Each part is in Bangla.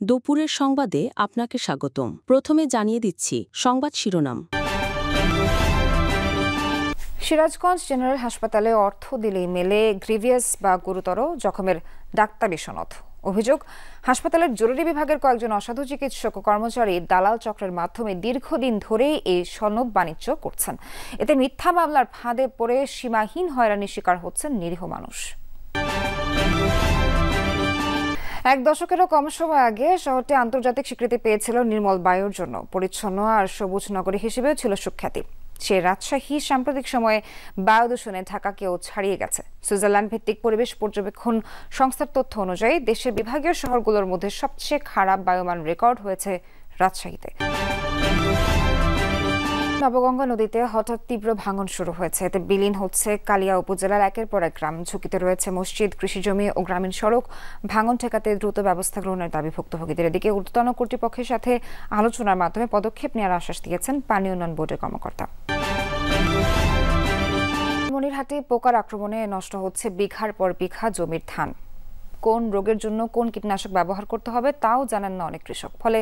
দুপুরের সংবাদে আপনাকে স্বাগতম। প্রথমে জানিয়ে দিচ্ছি সংবাদ শিরোনাম। সিরাজগঞ্জ জেনারেল হাসপাতালে অর্থ দিলেই মেলে গ্রিভিয়াস বা গুরুতর জখমের ডাক্তারি সনদ। অভিযোগ, হাসপাতালের জরুরি বিভাগের কয়েকজন অসাধু চিকিৎসক ও কর্মচারী দালাল চক্রের মাধ্যমে দীর্ঘদিন ধরেই এই সনদ বাণিজ্য করছেন। এতে মিথ্যা মামলার ফাঁদে পড়ে সীমাহীন হয়রানির শিকার হচ্ছেন নিরীহ মানুষ। এক দশকেরও কম সময় আগে শহরটি আন্তর্জাতিক স্বীকৃতি পেয়েছিল নির্মল বায়ুর জন্য। পরিচ্ছন্ন আর সবুজ নগরী হিসেবেও ছিল সুখ্যাতি। সে রাজশাহী সাম্প্রতিক সময়ে বায়ু দূষণে ঢাকাকেও ছাড়িয়ে গেছে। সুইজারল্যান্ড ভিত্তিক পরিবেশ পর্যবেক্ষণ সংস্থার তথ্য অনুযায়ী দেশের বিভাগীয় শহরগুলোর মধ্যে সবচেয়ে খারাপ বায়ুমান রেকর্ড হয়েছে রাজশাহীতে। নবগঙ্গা নদীতে হঠাৎ তীব্র ভাঙন শুরু হয়েছে। এতে বিলীন হচ্ছে কালিয়া উপজেলার একের পর এক গ্রাম। ঝুঁকিতে রয়েছে মসজিদ, কৃষিজমি ও গ্রামীণ সড়ক। ভাঙন ঠেকাতে দ্রুত ব্যবস্থা গ্রহণের দাবি ভুক্তভোগীদের। এদিকে ঊর্ধ্বতন কর্তৃপক্ষের সাথে আলোচনার মাধ্যমে পদক্ষেপ নেওয়ার আশ্বাস দিয়েছেন পানি উন্নয়ন বোর্ডের কর্মকর্তা। মনিরহাটে পোকার আক্রমণে নষ্ট হচ্ছে বিঘার পর বিঘা জমির ধান। কোন রোগের জন্য কোন কীটনাশক ব্যবহার করতে হবে তাও জানেন না অনেক কৃষক। ফলে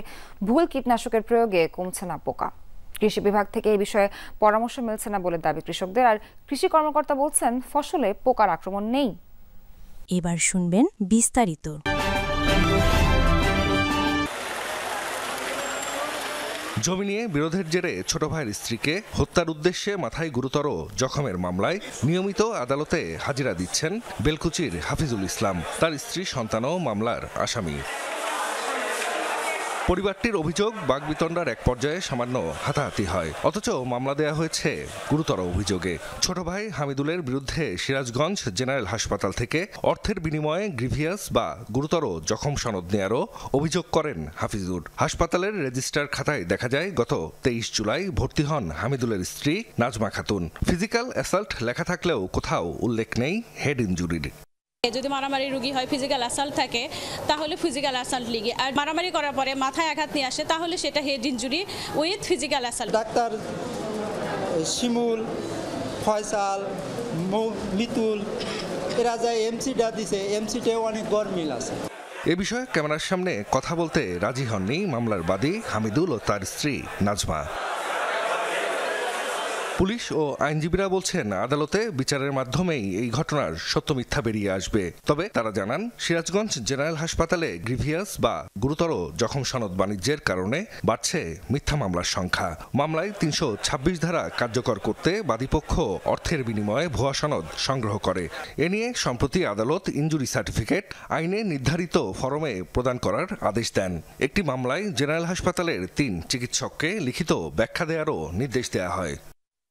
ভুল কীটনাশকের প্রয়োগে কমছে না পোকা। কৃষি বিভাগ থেকে এই বিষয়ে পরামর্শ মিলছে না বলে দাবি কৃষকদের। আর কৃষি কর্মকর্তা বলছেন ফসলে পোকার আক্রমণ নেই। এবার শুনবেন বিস্তারিত। জমি নিয়ে বিরোধের জেরে ছোট ভাইয়ের স্ত্রীকে হত্যার উদ্দেশ্যে মাথায় গুরুতর জখমের মামলায় নিয়মিত আদালতে হাজিরা দিচ্ছেন বেলকুচির হাফিজুল ইসলাম। তার স্ত্রী সন্তানও মামলার আসামি। পরিবারটির অভিযোগ, বাগবিতণ্ডার এক পর্যায়ে সামান্য হাতাহাতি হয়, অথচ মামলা দেয়া হয়েছে গুরুতর অভিযোগে। ছোট ভাই হামিদুলের বিরুদ্ধে সিরাজগঞ্জ জেনারেল হাসপাতাল থেকে অর্থের বিনিময়ে গ্রিভিয়াস বা গুরুতর জখম সনদ নেয়ারও অভিযোগ করেন হাফিজুর। হাসপাতালের রেজিস্ট্রার খাতায় দেখা যায় গত 23 জুলাই ভর্তি হন হামিদুলের স্ত্রী নাজমা খাতুন। ফিজিক্যাল অ্যাসাল্ট লেখা থাকলেও কোথাও উল্লেখ নেই হেড ইনজুরির। যদি মারামারি রোগী হয়, ফিজিক্যাল অ্যাসাল্ট থাকে, তাহলে ফিজিক্যাল অ্যাসাল্ট লিগে। আর মারামারি করার পরে মাথায় আঘাত নিয়ে আসে, তাহলে সেটা head injury with physical assault. Doctor Shimul, Faisal, Mitul এরা যায় এমসিটা দিছে, এমসিটাও অনেক গরমিল আছে। এ বিষয়ে ক্যামেরার সামনে কথা বলতে রাজি হননি মামলার বাদী হামিদুল ও তার স্ত্রী নাজমা। পুলিশ ও আইনজীবীরা বলছেন আদালতে বিচারের মাধ্যমেই এই ঘটনার সত্য মিথ্যা বেরিয়ে আসবে। তবে তারা জানান, সিরাজগঞ্জ জেনারেল হাসপাতালে গ্রিভিয়াস বা গুরুতর জখম সনদ বাণিজ্যের কারণে বাড়ছে মিথ্যা মামলার সংখ্যা। মামলায় 326 ধারা কার্যকর করতে বাদীপক্ষ অর্থের বিনিময়ে ভুয়া সনদ সংগ্রহ করে। এ নিয়ে সম্প্রতি আদালত ইনজুরি সার্টিফিকেট আইনে নির্ধারিত ফরমে প্রদান করার আদেশ দেন। একটি মামলায় জেনারেল হাসপাতালের 3 চিকিৎসককে লিখিত ব্যাখ্যা দেওয়ারও নির্দেশ দেওয়া হয়।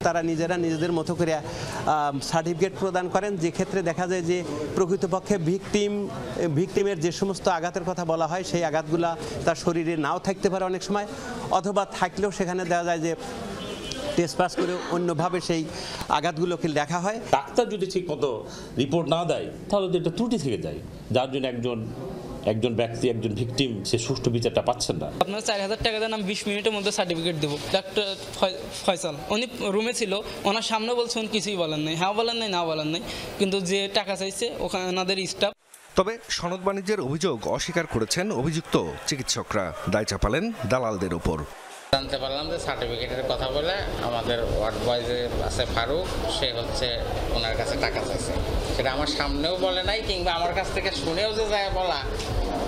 তারা নিজেরা নিজেদের মতো করে সার্টিফিকেট প্রদান করেন, যে ক্ষেত্রে দেখা যায় যে প্রকৃতপক্ষে ভিকটিমের যে সমস্ত আঘাতের কথা বলা হয় সেই আঘাতগুলা তার শরীরে নাও থাকতে পারে অনেক সময়, অথবা থাকলেও সেখানে দেখা যায় যে টেস্ট পাস করে অন্যভাবে সেই আঘাতগুলোকে দেখা হয়। ডাক্তার যদি ঠিক মতো রিপোর্ট না দেয় তাহলে তো এটা ত্রুটি থেকে যায়, যার জন্য একজন ব্যক্তি, একজন ভিকটিম সে সুষ্ঠু বিচারটা পাচ্ছেন না। আপনার 4000 টাকা দেন, আমি 20 মিনিটের মধ্যে সার্টিফিকেট দেবো। ডাক্তার ফয়সাল উনি রুমে ছিল, ওনার সামনে বলছে উনি কিছুই বলেন নাই, হ্যাঁ বলেন নাই, না বলেন নাই, কিন্তু যে টাকা চাইছে ওখানে ওনাদের স্টাফ। তবে সনদ বাণিজ্যের অভিযোগ অস্বীকার করেছেন অভিযুক্ত চিকিৎসকরা। দায় চাপালেন দালালদের উপর। জানতে পারলাম যে সার্টিফিকেটের কথা বলে আমাদের ওয়ার্ড বয় যে আছে ফারুক, সে হচ্ছে ওনার কাছে টাকা চাইছে। সেটা আমার সামনেও বলে নাই, কিংবা আমার কাছ থেকে শুনেও যে যায় বলা,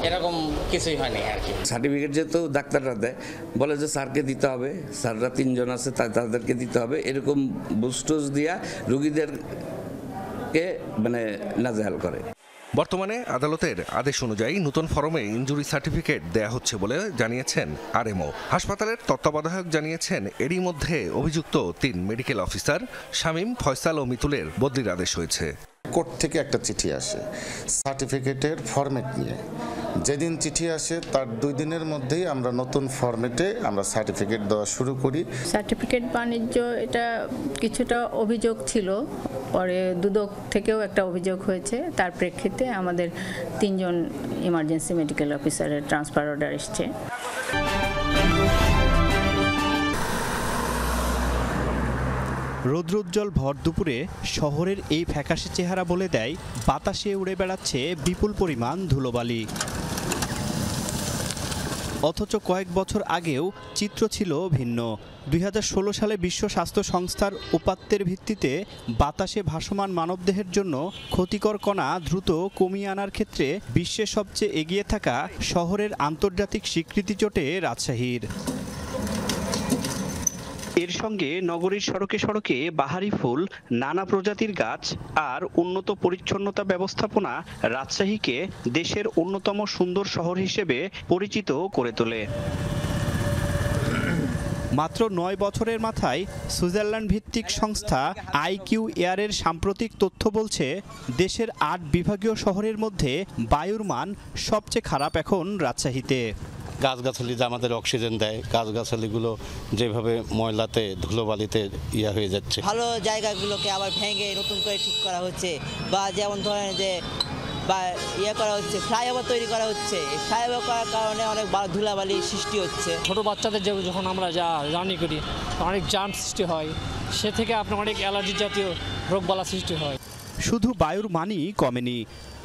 এরকম কিছুই হয়নি আর কি। সার্টিফিকেট যেহেতু ডাক্তাররা দেয়, বলে যে স্যারকে দিতে হবে, স্যাররা 3 জন আছে তাদেরকে দিতে হবে, এরকম বুস্টস দিয়া রোগীদেরকে নাজেহাল করে। বর্তমানে আদালতের আদেশ অনুযায়ী নতুন ফরমে ইনজুরি সার্টিফিকেট দেয়া হচ্ছে বলে জানিয়েছেন আরএমও। হাসপাতালের তত্ত্বাবধায়ক জানিয়েছেন এরই মধ্যে অভিযুক্ত 3 মেডিকেল অফিসার শামীম, ফয়সাল ও মিতুলের বদলির আদেশ হয়েছে। কোর্ট থেকে একটা চিঠি আসে সার্টিফিকেটের ফরম্যাট নিয়ে। যেদিন চিঠি আসে তার 2 দিনের মধ্যেই আমরা নতুন ফরম্যাটে আমরা সার্টিফিকেট দেওয়া শুরু করি। সার্টিফিকেট বাণিজ্য এটা কিছুটা অভিযোগ ছিল, পরে দুদক থেকেও একটা অভিযোগ হয়েছে। তার প্রেক্ষিতে আমাদের 3 জন ইমার্জেন্সি মেডিকেল অফিসারের ট্রান্সফার অর্ডার এসছে। রৌদ্রোজ্জ্বল ভর দুপুরে শহরের এই ফ্যাকাশে চেহারা বলে দেয় বাতাসে উড়ে বেড়াচ্ছে বিপুল পরিমাণ ধুলোবালি। অথচ কয়েক বছর আগেও চিত্র ছিল ভিন্ন। 2016 সালে বিশ্ব স্বাস্থ্য সংস্থার উপাত্তের ভিত্তিতে বাতাসে ভাসমান মানবদেহের জন্য ক্ষতিকর কণা দ্রুত কমিয়ে আনার ক্ষেত্রে বিশ্বের সবচেয়ে এগিয়ে থাকা শহরের আন্তর্জাতিক স্বীকৃতি জোটে রাজশাহীর। এর সঙ্গে নগরীর সড়কে সড়কে বাহারি ফুল, নানা প্রজাতির গাছ আর উন্নত পরিচ্ছন্নতা ব্যবস্থাপনা রাজশাহীকে দেশের অন্যতম সুন্দর শহর হিসেবে পরিচিত করে তোলে। মাত্র 9 বছরের মাথায় সুইজারল্যান্ড ভিত্তিক সংস্থা IQ এয়ারের সাম্প্রতিক তথ্য বলছে, দেশের 8 বিভাগীয় শহরের মধ্যে বায়ুর মান সবচেয়ে খারাপ এখন রাজশাহীতে। গাছগাছালি যে আমাদের অক্সিজেন দেয়, গাছগাছালিগুলো যেভাবে ময়লাতে ধুলোবালিতে হয়ে যাচ্ছে। ভালো জায়গাগুলোকে আবার ভেঙে নতুন করে ঠিক করা হচ্ছে, বা যেমন ধরেন যে বা করা হচ্ছে, ফ্লাইওভার তৈরি করা হচ্ছে। ফ্লাইওভার করার কারণে অনেক ধুলাবালি সৃষ্টি হচ্ছে। ছোট বাচ্চাদের যখন আমরা জার্নি করি অনেক জার্ম সৃষ্টি হয়, সে থেকে আপনার অনেক অ্যালার্জি জাতীয় রোগবালা সৃষ্টি হয়। শুধু বায়ুর মানই কমেনি,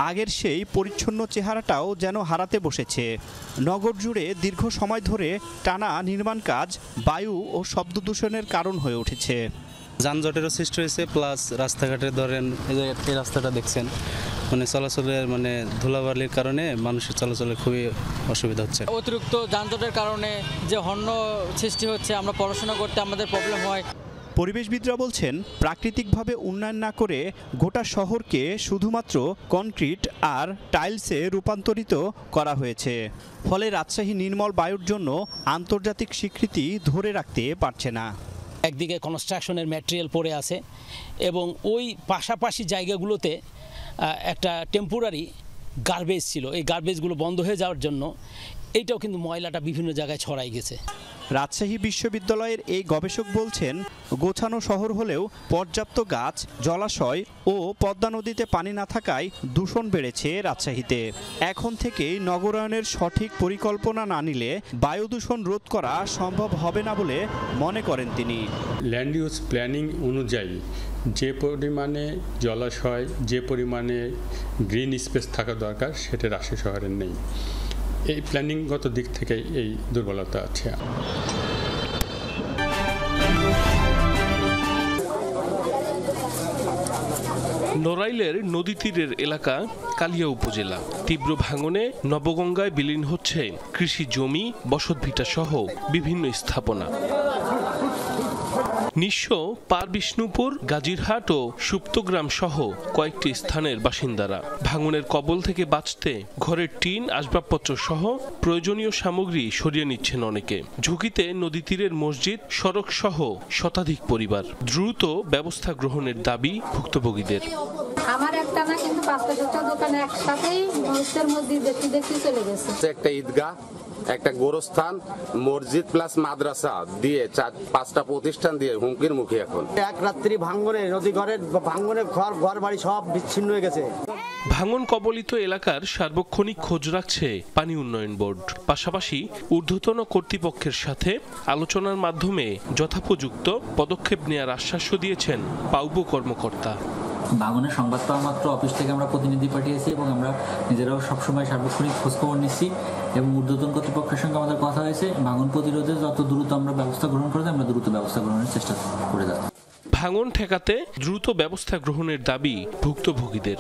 আগের সেই পরিচ্ছন্ন চেহারাটাও যেন হারাতে বসেছে। নগর জুড়ে দীর্ঘ সময় ধরে টানা নির্মাণ কাজ বায়ু ও শব্দ দূষণের কারণ হয়ে উঠেছে। যানজটেরও সৃষ্টি হয়েছে, প্লাস রাস্তাঘাটে ধরেন এই রাস্তাটা দেখছেন, চলাচলের ধুলাবালির কারণে মানুষের চলাচলে খুবই অসুবিধা হচ্ছে। অতিরিক্ত যানজটের কারণে যে হর্ন সৃষ্টি হচ্ছে, আমরা পড়াশোনা করতে আমাদের প্রবলেম হয়। পরিবেশবিদরা বলছেন, প্রাকৃতিকভাবে উন্নয়ন না করে গোটা শহরকে শুধুমাত্র কনক্রিট আর টাইলসে রূপান্তরিত করা হয়েছে। ফলে রাজশাহী নির্মল বায়ুর জন্য আন্তর্জাতিক স্বীকৃতি ধরে রাখতে পারছে না। একদিকে কনস্ট্রাকশনের ম্যাটেরিয়াল পড়ে আছে এবং ওই পাশাপাশি জায়গাগুলোতে একটা টেম্পোরারি গার্বেজ ছিল, এই গার্বেজগুলো বন্ধ হয়ে যাওয়ার জন্য এইটাও কিন্তু ময়লাটা বিভিন্ন জায়গায় ছড়াই গেছে। রাজশাহী বিশ্ববিদ্যালয়ের এই গবেষক বলছেন, গোছানো শহর হলেও পর্যাপ্ত গাছ, জলাশয় ও পদ্মা নদীতে পানি না থাকায় দূষণ বেড়েছে রাজশাহীতে। এখন থেকেই নগরায়নের সঠিক পরিকল্পনা না নিলে বায়ু দূষণ রোধ করা সম্ভব হবে না বলে মনে করেন তিনি। ল্যান্ড ইউজ প্ল্যানিং অনুযায়ী যে পরিমাণে জলাশয়, যে পরিমাণে গ্রিন স্পেস থাকা দরকার, সেটা রাজশাহী শহরের নেই। এই প্ল্যানিংগত দিক থেকে এই দুর্বলতা আছে। নড়াইলের নদী তীরের এলাকা কালিয়া উপজেলা। তীব্র ভাঙনে নবগঙ্গায় বিলীন হচ্ছে কৃষি জমি, বসতভিটা সহ বিভিন্ন স্থাপনা। নিঃস্ব পার বিষ্ণুপুর, গাজীরহাট ও সুপ্তগ্রাম সহ কয়েকটি স্থানের বাসিন্দারা ভাঙনের কবল থেকে বাঁচতে ঘরের টিন, আসবাবপত্র সহ প্রয়োজনীয় সামগ্রী সরিয়ে নিচ্ছেন অনেকে। ঝুঁকিতে নদী তীরের মসজিদ, সড়ক সহ শতাধিক পরিবার। দ্রুত ব্যবস্থা গ্রহণের দাবি ভুক্তভোগীদের। আমার একটা না, কিন্তু 5-6টা দোকান একসাথেই মসজিদের মধ্যে দেখতে চলে গেছে। একটা ঈদগাহ, একটা গোরস্থান, মসজিদ প্লাস মাদ্রাসা দিয়ে 4-5টা প্রতিষ্ঠান দিয়ে হুমকির মুখে এখন। এক রাত্রি ভাঙনে নদী ভাঙনে ঘর বাড়ি সব বিচ্ছিন্ন হয়ে গেছে। ভাঙন কবলিত এলাকার সার্বক্ষণিক খোঁজ রাখছে পানি উন্নয়ন বোর্ড। পাশাপাশি ঊর্ধ্বতন কর্তৃপক্ষের সাথে আলোচনার মাধ্যমে যথোপযুক্ত পদক্ষেপ নেওয়ার আশ্বাসও দিয়েছেন পাউব কর্মকর্তা। ভাঙনের সংবাদ পাওয়া মাত্র অফিস থেকে আমরা প্রতিনিধি পাঠিয়েছি এবং আমরা নিজেরাও সবসময় সার্বক্ষণিক খোঁজখবর নিচ্ছি এবং ঊর্ধ্বতন কর্তৃপক্ষের সঙ্গে আমাদের কথা হয়েছে, ভাঙন প্রতিরোধে যত দ্রুত আমরা ব্যবস্থা গ্রহণ করতে আমরা দ্রুত ব্যবস্থা গ্রহণের চেষ্টা করে যাচ্ছি। ভাঙন ঠেকাতে দ্রুত ব্যবস্থা গ্রহণের দাবি ভুক্তভোগীদের।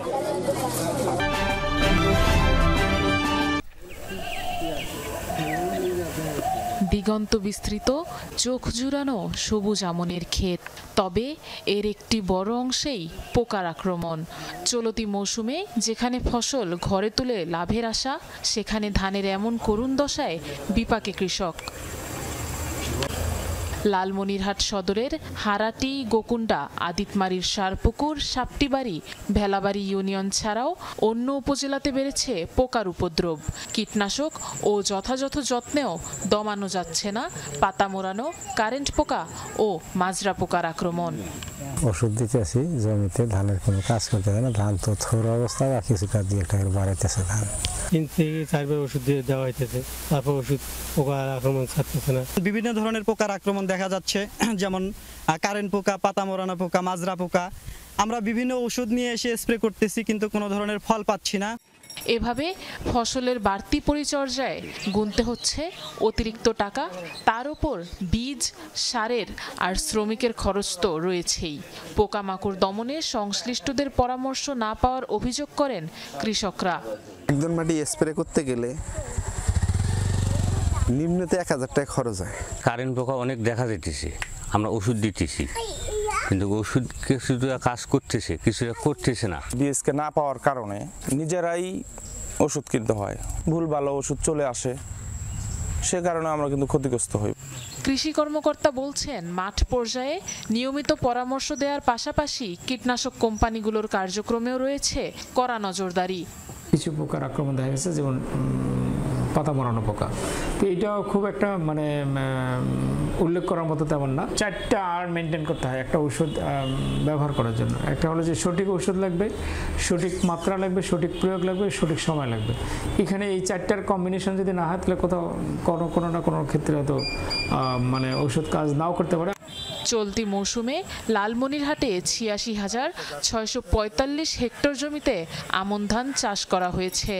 দিগন্ত বিস্তৃত, চোখ জুড়ানো সবুজ আমনের ক্ষেত, তবে এর একটি বড় অংশেই পোকার আক্রমণ। চলতি মৌসুমে যেখানে ফসল ঘরে তুলে লাভের আশা, সেখানে ধানের এমন করুণ দশায় বিপাকে কৃষক। লালমনিরহাট সদরের হারাটি, গোকুন্ডা, আদিতমারির সারপুকুর, সাপটিবাড়ি, ভেলাবাড়ি ইউনিয়ন ছাড়াও অন্য উপজেলাতে বেড়েছে পোকার উপদ্রব। কীটনাশক ও যথাযথ যত্নেও দমানো যাচ্ছে না পাতা মোড়ানো, কারেন্ট পোকা ও মাজরা পোকার আক্রমণ। ওষুধ দিতে আছি জমিতে, ধানের কোনো কাজ করতে হয় না, ধান তো থোর অবস্থা বা কিছুটা দিয়ে একটা বাড়াইতেছে ধান। 3-4বার ওষুধ দিয়ে দেওয়া হইতেছে, তারপর ওষুধ পোকার আক্রমণ ছাড়তেছে না। বিভিন্ন ধরনের পোকার আক্রমণ দেখা যাচ্ছে, যেমন কারেন্ট পোকা, পাতা মোড়ানো পোকা, মাজরা পোকা। আমরা বিভিন্ন ওষুধ নিয়ে এসে স্প্রে করতেছি, কিন্তু কোনো ধরনের ফল পাচ্ছি না। এভাবে ফসলের বাড়তি পরিচর্যায় গুনতে হচ্ছে অতিরিক্ত টাকা, তার উপর বীজ, সারের আর শ্রমিকের খরচ তো রয়েছেই। পোকামাকড় দমনে সংশ্লিষ্টদের পরামর্শ না পাওয়ার অভিযোগ করেন কৃষকরা। একজন মাটি স্প্রে করতে গেলে নিম্নতে 1000 টাকা খরচ হয়। কারেন্ট পোকা অনেক দেখা যাইতেছে, আমরা ওষুধ দিতেছি, কিন্তু ওষুধ কিছুটা কাজ করতেছে, কিছুটা করতেছে না। বিএসকে না পাওয়ার কারণে নিজেরাই ওষুধ কিনতে হয়, ভুল ভালো ওষুধ চলে আসে, সে কারণে আমরা কিন্তু ক্ষতিগ্রস্ত হই। কৃষি কর্মকর্তা বলছেন, মাঠ পর্যায়ে নিয়মিত পরামর্শ দেওয়ার পাশাপাশি কীটনাশক কোম্পানিগুলোর কার্যক্রমেও রয়েছে কড়া নজরদারি। কিছু পোকার আক্রমণ দেখা গেছে, যেমন পাতা মরানো পোকা, তো এটাও খুব একটা মানে উল্লেখ করার মতো তেমন না। 4টা আর মেনটেন করতে হয় একটা ওষুধ ব্যবহার করার জন্য। একটা হলো যে সঠিক ওষুধ লাগবে, সঠিক মাত্রা লাগবে, সঠিক প্রয়োগ লাগবে, সঠিক সময় লাগবে। এখানে এই 4টার কম্বিনেশন যদি না হয় তাহলে কোথাও কোনো না কোনো ক্ষেত্রে হয়তো মানে ওষুধ কাজ নাও করতে পারে। চলতি মৌসুমে লালমনিরহাটে 86,645 হেক্টর জমিতে আমন ধান চাষ করা হয়েছে।